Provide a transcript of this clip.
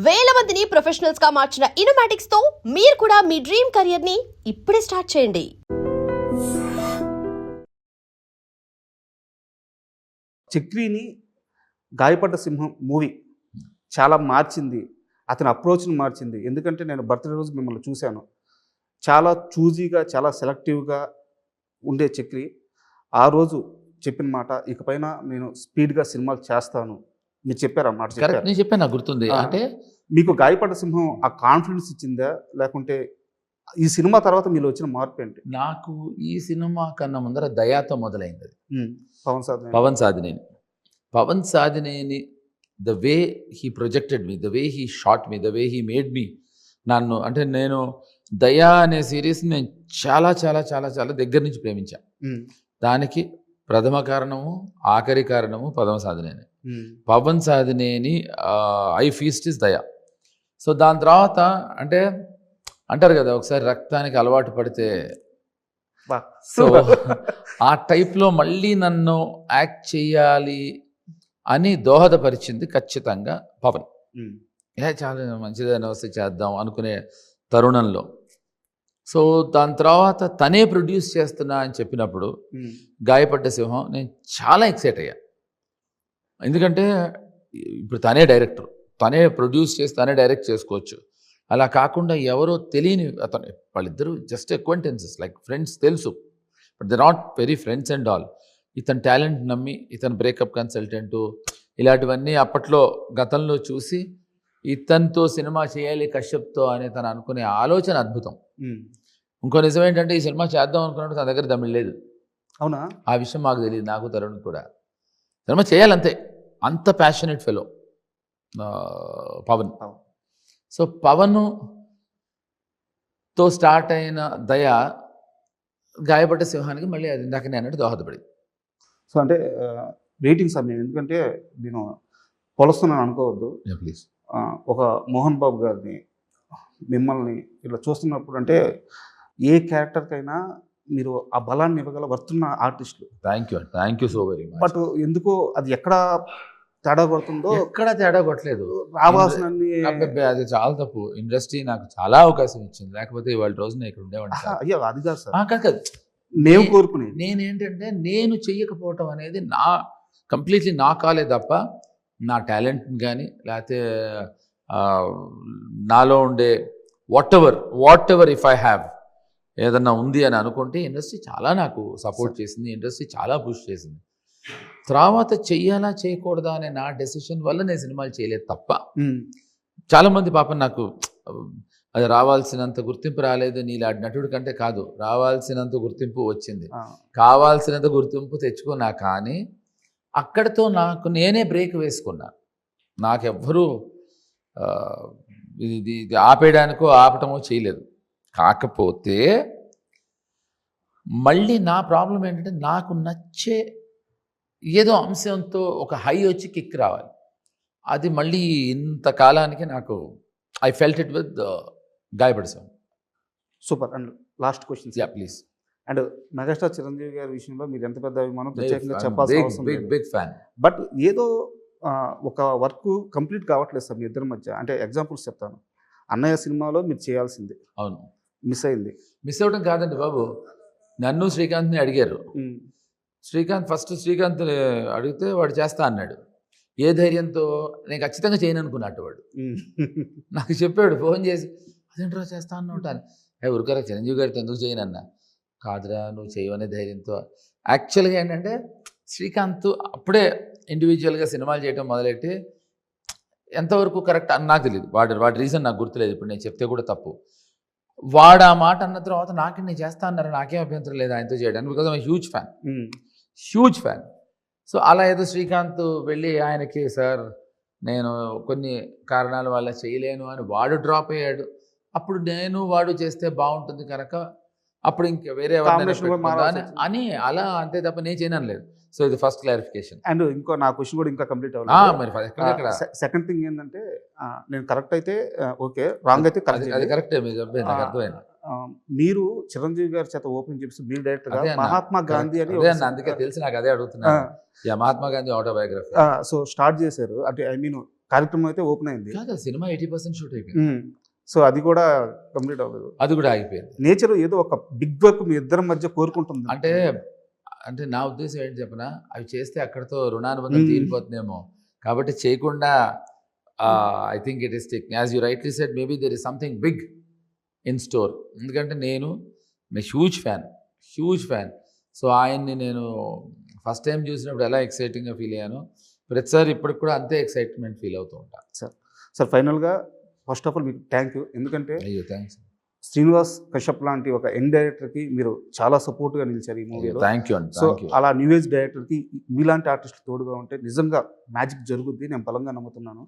వేల మందిని ప్రొఫెషనల్స్ గా మార్చిన ఇనోమాటిక్స్ తో మీరు కూడా మీ డ్రీమ్ కెరియర్ ని ఇప్పుడే స్టార్ట్ చేయండి. చక్రిని గాయపడ్డ సింహం మూవీ చాలా మార్చింది, అతని అప్రోచ్ని మార్చింది. ఎందుకంటే నేను బర్త్డే రోజు మిమ్మల్ని చూశాను, చాలా చూజీగా చాలా సెలెక్టివ్గా ఉండే చక్రి ఆ రోజు చెప్పిన మాట, ఇకపైన నేను స్పీడ్గా సినిమాలు చేస్తాను మీరు చెప్పారు అన్నమాట. కరెక్ట్, నేను చెప్పాను, నాకు గుర్తుంది. అంటే మీకు గాయపడ్డ సింహం ఆ కాన్ఫిడెన్స్ ఇచ్చిందా, లేకుంటే ఈ సినిమా తర్వాత మీరు వచ్చిన మార్పు ఏంటి? నాకు ఈ సినిమా కన్నా ముందర దయాతో మొదలైంది. Pavan Sadhineni the way he projected me, the way he shot me, the way he made me. నన్ను అంటే నేను దయా అనే సిరీస్ని నేను చాలా చాలా చాలా చాలా దగ్గర నుంచి ప్రేమించాను. దానికి ప్రథమ కారణము, ఆఖరి కారణము Pavan Sadhineni. Pavan Sadhineni I first is Daya. So దాని తర్వాత అంటే అంటారు కదా, ఒకసారి రక్తానికి అలవాటు పడితే, సో ఆ టైప్లో మళ్ళీ నన్ను యాక్ట్ చేయాలి అని దోహదపరిచింది ఖచ్చితంగా పవన్. చాలా మంచిదైన వస్తే చేద్దాం అనుకునే తరుణంలో, సో దాని తర్వాత తనే ప్రొడ్యూస్ చేస్తున్నా అని చెప్పినప్పుడు గాయపడ్డ సింహం నేను చాలా ఎక్సైట్ అయ్యా. ఎందుకంటే ఇప్పుడు తనే డైరెక్టర్, తనే ప్రొడ్యూస్ చేసి తనే డైరెక్ట్ చేసుకోవచ్చు. అలా కాకుండా ఎవరో తెలియని అతను, వాళ్ళిద్దరూ జస్ట్ అక్వైంటెన్సెస్ లైక్ ఫ్రెండ్స్, తెలుసు, but they not very friends and all. ఇతని టాలెంట్ నమ్మి, ఇతను బ్రేకప్ కన్సల్టెంటు ఇలాంటివన్నీ అప్పట్లో గతంలో చూసి ఇతనితో సినిమా చేయాలి కశ్యప్తో అని తను అనుకునే ఆలోచన అద్భుతం. ఇంకో నిజం ఏంటంటే ఈ సినిమా చేద్దాం అనుకున్నట్టు తన దగ్గర దమ్మిడి లేదు. అవునా? ఆ విషయం మాకు తెలియదు, నాకు తరుణ్ కూడా. సినిమా చేయాలంతే, అంత ప్యాషనెట్ ఫెలో పవన్. సో పవన్తో స్టార్ట్ అయిన దయ గాయపడ్డ సింహానికి మళ్ళీ అది ఇందాక నేను అన్నట్టు దోహదపడింది. సో అంటే వెయిటింగ్ సమయం, ఎందుకంటే నేను కొలుస్తున్నాను అనుకోవద్దు ప్లీజ్. ఒక మోహన్ బాబు గారిని, మిమ్మల్ని ఇలా చూస్తున్నప్పుడు అంటే ఏ క్యారెక్టర్కైనా మీరు ఆ బలాన్ని ఇవ్వగల వర్తున్న ఆర్టిస్టులు. Thank you so very much. But ఎందుకో అది ఎక్కడ తేడా కొడుతుందో, ఎక్కడ తేడా కొట్టలేదు, రావాల్సిన అది చాలా తప్పు. ఇండస్ట్రీ నాకు చాలా అవకాశం ఇచ్చింది, లేకపోతే ఇవాళ రోజున ఇక్కడ ఉండేవాడిని. అయ్యో అది కాదు సార్, కాదు నేను కోరుకునేది. నేనేంటంటే నేను చెయ్యకపోవటం అనేది కంప్లీట్లీ నా కాలే తప్ప, నా టాలెంట్ని కానీ లేకపోతే నాలో ఉండే what ever if I have ఏదన్నా ఉంది అని అనుకుంటే ఇండస్ట్రీ చాలా నాకు సపోర్ట్ చేసింది, ఇండస్ట్రీ చాలా పుష్ చేసింది. తర్వాత చెయ్యాలా చేయకూడదా అనే నా డెసిషన్ వల్ల నేను సినిమాలు చేయలేదు తప్ప, చాలామంది పాపం నాకు అది రావాల్సినంత గుర్తింపు రాలేదు, నీలాంటి నటుడి కంటే కాదు, రావాల్సినంత గుర్తింపు వచ్చింది, కావాల్సినంత గుర్తింపు తెచ్చుకున్నా. కానీ అక్కడితో నాకు నేనే బ్రేక్ వేసుకున్నా. నాకెవ్వరూ ఇది ఆపేయడానికో ఆపటమో చేయలేదు. కాకపోతే మళ్ళీ నా ప్రాబ్లం ఏంటంటే నాకు నచ్చే ఏదో అంశంతో ఒక హై వచ్చి కిక్ రావాలి. అది మళ్ళీ ఇంతకాలానికి నాకు ఐ ఫెల్ట్ ఇట్ విత్ గాయపడ్డ సింహం. Super. And last question please. And megastar Chiranjeevi గారి విషయంలో మీరు ఎంత పెద్ద అభిమానం ప్రత్యేకంగా చెప్పాల్సిన అవసరం లేదు. Big fan. బట్ ఏదో ఒక వర్క్ కంప్లీట్ కావట్లేదు సార్ మీ ఇద్దరి మధ్య. అంటే ఎగ్జాంపుల్స్ చెప్తాను. అన్నయ్య సినిమాలో మీరు చేయాల్సింది, అవును, మిస్ అయింది. మిస్ అవ్వడం కాదండి బాబు, నన్ను శ్రీకాంత్ని అడిగారు. శ్రీకాంత్ అడిగితే వాడు చేస్తా అన్నాడు. ఏ ధైర్యంతో? నేను ఖచ్చితంగా చేయను అనుకున్నట్టు వాడు నాకు చెప్పాడు, ఫోన్ చేసి, అదేంట్రా చేస్తా అన్నట్టు. ఊరికరా చిరంజీవి గారితో ఎందుకు చేయను అన్నా. కాదురా నువ్వు చేయవనే ధైర్యంతో. యాక్చువల్గా ఏంటంటే శ్రీకాంత్ అప్పుడే ఇండివిజువల్గా సినిమాలు చేయడం మొదలెట్టి ఎంతవరకు కరెక్ట్ అని నాకు తెలియదు, వాడి రీజన్ నాకు గుర్తులేదు, ఇప్పుడు నేను చెప్తే కూడా తప్పు. వాడు ఆ మాట అన్న తర్వాత నాకు నేను చేస్తా అన్నారు, నాకేం అభ్యంతరం లేదు ఆయనతో చేయడానికి, because I'm huge fan. So అలా ఏదో శ్రీకాంత్ వెళ్ళి ఆయనకి, సార్ నేను కొన్ని కారణాల వల్ల చేయలేను అని వాడు డ్రాప్ అయ్యాడు. అప్పుడు నేను వాడు చేస్తే బాగుంటుంది కనుక అప్పుడు ఇంకా వేరే అని అలా, అంతే తప్ప నేను చేయను లేదు. సో ఇది ఫస్ట్ క్లారిఫికేషన్. అండ్ ఇంకో నా క్వశ్చన్ కూడా ఇంకా కంప్లీట్ అవ్వాలి. మరి సెకండ్ థింగ్ ఏంటంటే, నేను కరెక్ట్ అయితే ఓకే, రాంగ్ అయితే అది కరెక్టే, మీకు అర్థమైంది. మీరు చిరంజీవి గారి చేత ఓపెన్ చేసి మీరు డైరెక్ట్ గా మహాత్మా గాంధీ అని, అందుకే తెలిసి నాకు అదే అడుగుతున్నా, Mahatma Gandhi autobiography so start చేశారు. అంటే ఐ మీన్ కార్యక్రమం అయితే ఓపెన్ అయింది. కాదు సినిమా 80% షూట్ అయిపోయింది, సో అది కూడా కంప్లీట్ అవ్వలేదు. అది కూడా ఆగిపోయింది. నేచర్ ఏదో ఒక బిగ్ వర్క్ మీ ఇద్దరి మధ్య కోరుకుంటుంది. అంటే నా ఉద్దేశం ఏంటి చెప్పనా, అవి చేస్తే అక్కడతో రుణానుబంధం తీరిపోతుందేమో, కాబట్టి చేయకుండా I think it is taking, as you rightly said, maybe there is something big in store. ఎందుకంటే నేను హ్యూజ్ ఫ్యాన్. సో ఆయన్ని నేను ఫస్ట్ టైం చూసినప్పుడు ఎలా ఎక్సైటింగ్గా ఫీల్ అయ్యాను, ప్రతిసారి ఇప్పటికి కూడా అంతే ఎక్సైట్మెంట్ ఫీల్ అవుతూ ఉంటాను. సార్ ఫైనల్గా ఫస్ట్ ఆఫ్ ఆల్ మీకు థ్యాంక్ యూ. ఎందుకంటే అయ్యో థ్యాంక్స్, శ్రీనివాస్ కశ్యప్ లాంటి ఒక యంగ్ డైరెక్టర్కి మీరు చాలా సపోర్ట్గా నిలిచారు ఈ మూవీలో. థ్యాంక్ యూ అండి. సో అలా న్యూ ఏజ్ డైరెక్టర్కి మీలాంటి ఆర్టిస్టులు తోడుగా ఉంటే నిజంగా మ్యాజిక్ జరుగుద్ది, నేను బలంగా నమ్ముతున్నాను.